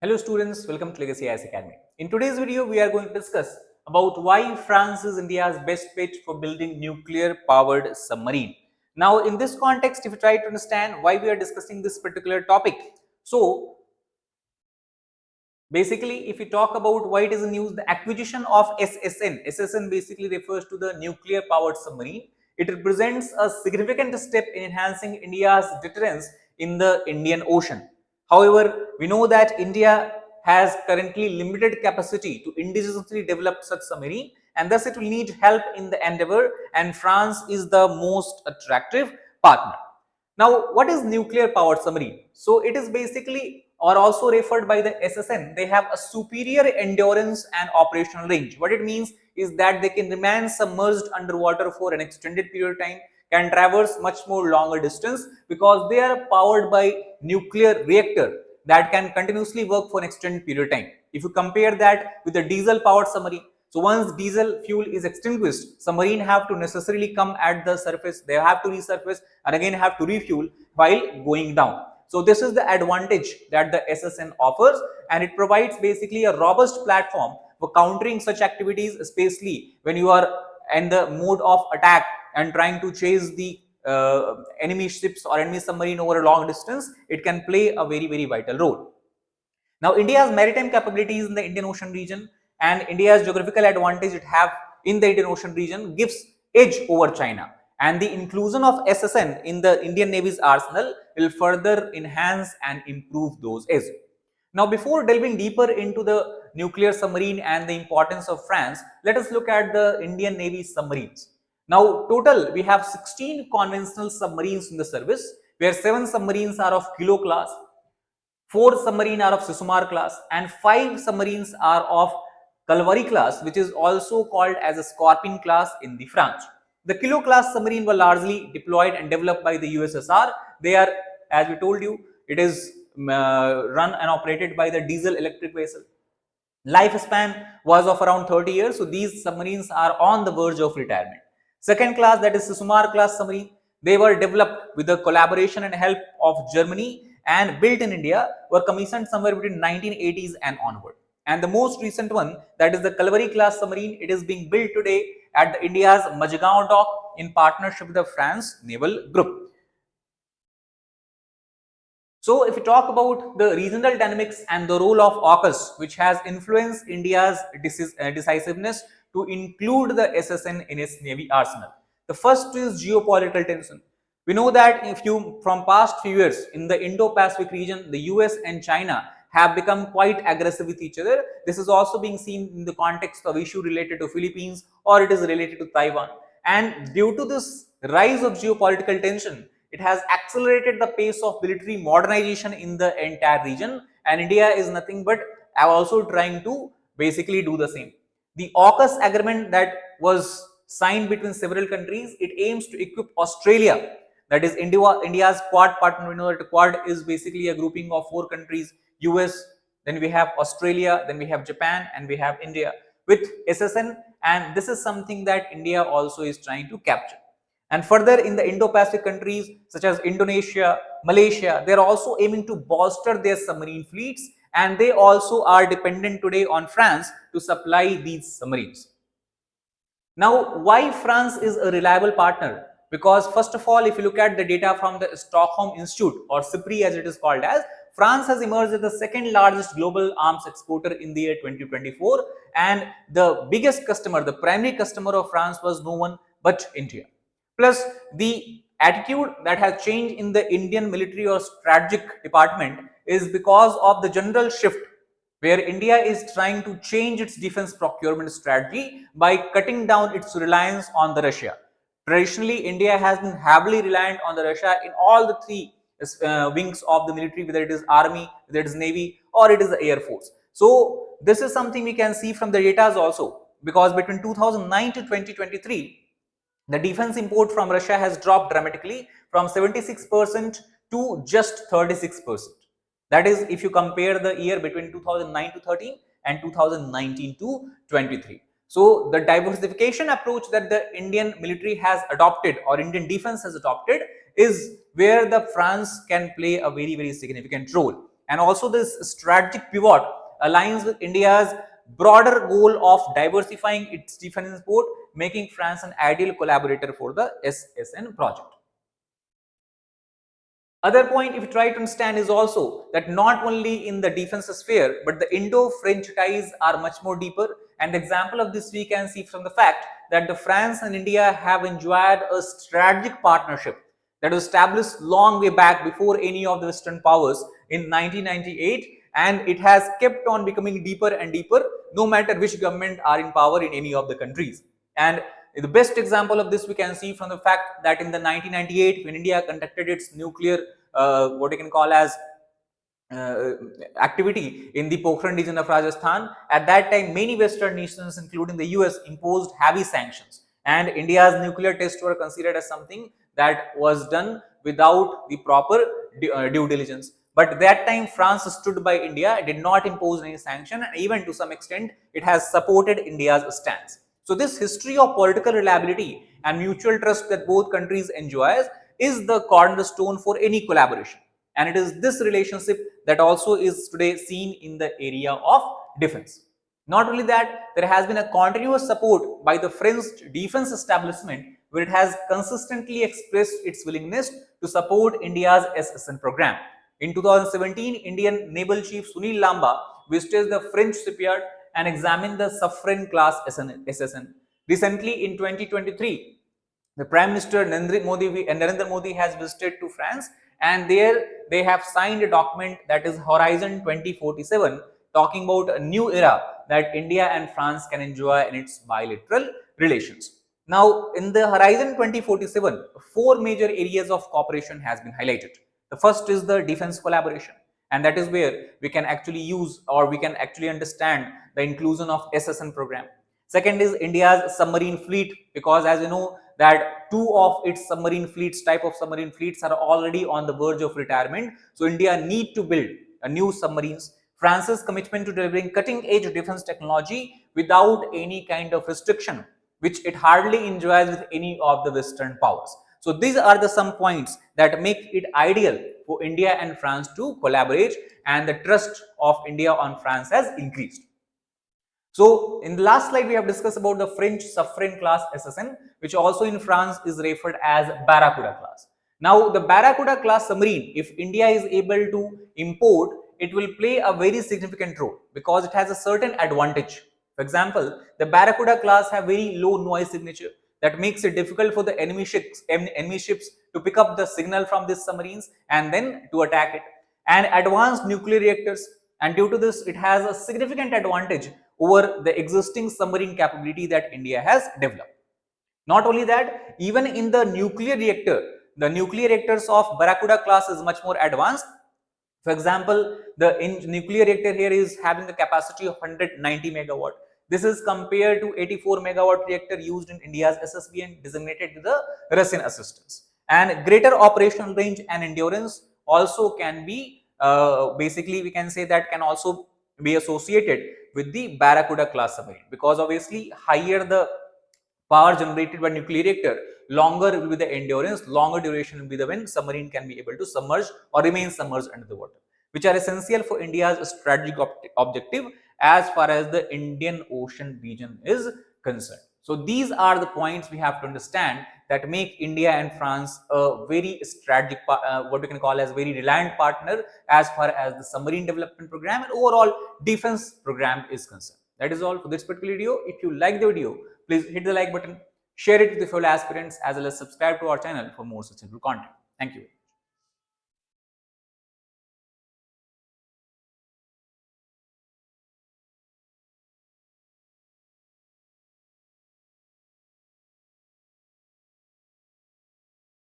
Hello students, welcome to Legacy IAS Academy. In today's video, we are going to discuss about why France is India's best pitch for building nuclear powered submarine. Now, in this context, if you try to understand why we are discussing this particular topic, so basically, if we talk about why it is in news, the acquisition of SSN basically refers to the nuclear powered submarine. It represents a significant step in enhancing India's deterrence in the Indian Ocean. However, we know that India has currently limited capacity to indigenously develop such submarine, and thus it will need help in the endeavor, and France is the most attractive partner. Now, what is nuclear powered submarine? So, it is basically or also referred by the SSN. They have a superior endurance and operational range. What it means is that they can remain submerged underwater for an extended period of time, can traverse much more longer distance because they are powered by nuclear reactor that can continuously work for an extended period of time. If you compare that with a diesel powered submarine, so once diesel fuel is extinguished, submarine have to necessarily come at the surface, they have to resurface and again have to refuel while going down. So this is the advantage that the SSN offers, and it provides basically a robust platform for countering such activities, especially when you are in the mode of attack and trying to chase the enemy ships or enemy submarine over a long distance. It can play a very vital role. Now, India's maritime capabilities in the Indian Ocean region and India's geographical advantage it have in the Indian Ocean region gives edge over China, and the inclusion of SSN in the Indian Navy's arsenal will further enhance and improve those edges. Now, before delving deeper into the nuclear submarine and the importance of France, let us look at the Indian Navy submarines. Now, total we have 16 conventional submarines in the service, where 7 submarines are of Kilo class, 4 submarines are of Sisumar class, and 5 submarines are of Kalvari class, which is also called as a Scorpion class in the French. The Kilo class submarine were largely deployed and developed by the USSR. They are, as we told you, it is run and operated by the diesel electric vessel. Lifespan was of around 30 years, so these submarines are on the verge of retirement. Second class, that is Sisumar class submarine, they were developed with the collaboration and help of Germany and built in India, were commissioned somewhere between 1980s and onward. And the most recent one, that is the Kalvari class submarine, it is being built today at the India's Majgaon dock in partnership with the France Naval Group. So, if we talk about the regional dynamics and the role of AUKUS, which has influenced India's decisiveness to include the SSN in its Navy arsenal. The first is geopolitical tension. We know that if you from past few years in the Indo-Pacific region, the US and China have become quite aggressive with each other. This is also being seen in the context of issue related to Philippines or it is related to Taiwan. And due to this rise of geopolitical tension, it has accelerated the pace of military modernization in the entire region, and India is nothing but also trying to basically do the same. The AUKUS agreement that was signed between several countries, it aims to equip Australia, that is India's Quad partner. We know that Quad is basically a grouping of 4 countries, US, then we have Australia, then we have Japan, and we have India with SSN, and this is something that India also is trying to capture. And further, in the Indo-Pacific countries such as Indonesia, Malaysia, they are also aiming to bolster their submarine fleets, and they also are dependent today on France to supply these submarines. Now, why France is a reliable partner? Because first of all, if you look at the data from the Stockholm Institute, or SIPRI as it is called as, France has emerged as the second largest global arms exporter in the year 2024, and the biggest customer, the primary customer of France was no one but India. Plus, the attitude that has changed in the Indian military or strategic department is because of the general shift where India is trying to change its defense procurement strategy by cutting down its reliance on the Russia. Traditionally, India has been heavily reliant on the Russia in all the 3 wings of the military, whether it is army, whether it is navy, or it is the air force. So this is something we can see from the data also, because between 2009 to 2023, the defense import from Russia has dropped dramatically from 76% to just 36%. That is, if you compare the year between 2009 to 13 and 2019 to 23. So, the diversification approach that the Indian military has adopted or Indian defense has adopted is where the France can play a very significant role. And also this strategic pivot aligns with India's broader goal of diversifying its defense export, making France an ideal collaborator for the SSN project. Other point, if you try to understand, is also that not only in the defense sphere, but the Indo-French ties are much more deeper. And the example of this we can see from the fact that the France and India have enjoyed a strategic partnership that was established long way back before any of the Western powers in 1998, and it has kept on becoming deeper and deeper no matter which government are in power in any of the countries. And the best example of this we can see from the fact that in the 1998, when India conducted its nuclear what you can call as uh, activity in the Pokhran region of Rajasthan, at that time many Western nations including the US imposed heavy sanctions, and India's nuclear tests were considered as something that was done without the proper due diligence. But that time France stood by India, did not impose any sanction, and even to some extent it has supported India's stance. So this history of political reliability and mutual trust that both countries enjoy is the cornerstone for any collaboration. And it is this relationship that also is today seen in the area of defense. Not only that, there has been a continuous support by the French defense establishment, where it has consistently expressed its willingness to support India's SSN program. In 2017, Indian Naval Chief Sunil Lamba visited the French shipyard and examined the Submarine class SSN. Recently, in 2023, the Prime Minister Narendra Modi has visited to France, and there they have signed a document that is Horizon 2047, talking about a new era that India and France can enjoy in its bilateral relations. Now, in the Horizon 2047, four major areas of cooperation has been highlighted. The first is the defense collaboration, and that is where we can actually use, or we can actually understand, the inclusion of SSN program. Second is India's submarine fleet, because as you know that two of its submarine fleets, type of submarine fleets, are already on the verge of retirement. So India need to build a new submarines. France's commitment to delivering cutting edge defense technology without any kind of restriction, which it hardly enjoys with any of the Western powers. So these are the some points that make it ideal for India and France to collaborate, and the trust of India on France has increased. So in the last slide, we have discussed about the French submarine class SSN, which also in France is referred as Barracuda class. Now the Barracuda class submarine, if India is able to import, it will play a very significant role because it has a certain advantage. For example, the Barracuda class have very low noise signature that makes it difficult for the enemy ships to pick up the signal from these submarines and then to attack it. And advanced nuclear reactors, and due to this it has a significant advantage over the existing submarine capability that India has developed. Not only that, even in the nuclear reactor, the nuclear reactors of Barracuda class is much more advanced. For example, the nuclear reactor here is having a capacity of 190 megawatt. This is compared to 84 megawatt reactor used in India's SSBN, designated to the Russian assistance. And greater operational range and endurance also can be basically we can say that can also be associated with the Barracuda class submarine, because obviously higher the power generated by nuclear reactor, longer will be the endurance, longer duration will be the when submarine can be able to submerge or remain submerged under the water, which are essential for India's strategic objective as far as the Indian Ocean region is concerned. So these are the points we have to understand that make India and France a very strategic, what we can call as very reliant partner as far as the submarine development program and overall defense program is concerned. That is all for this particular video. If you like the video, please hit the like button, share it with your fellow aspirants, as well as subscribe to our channel for more such content. Thank you.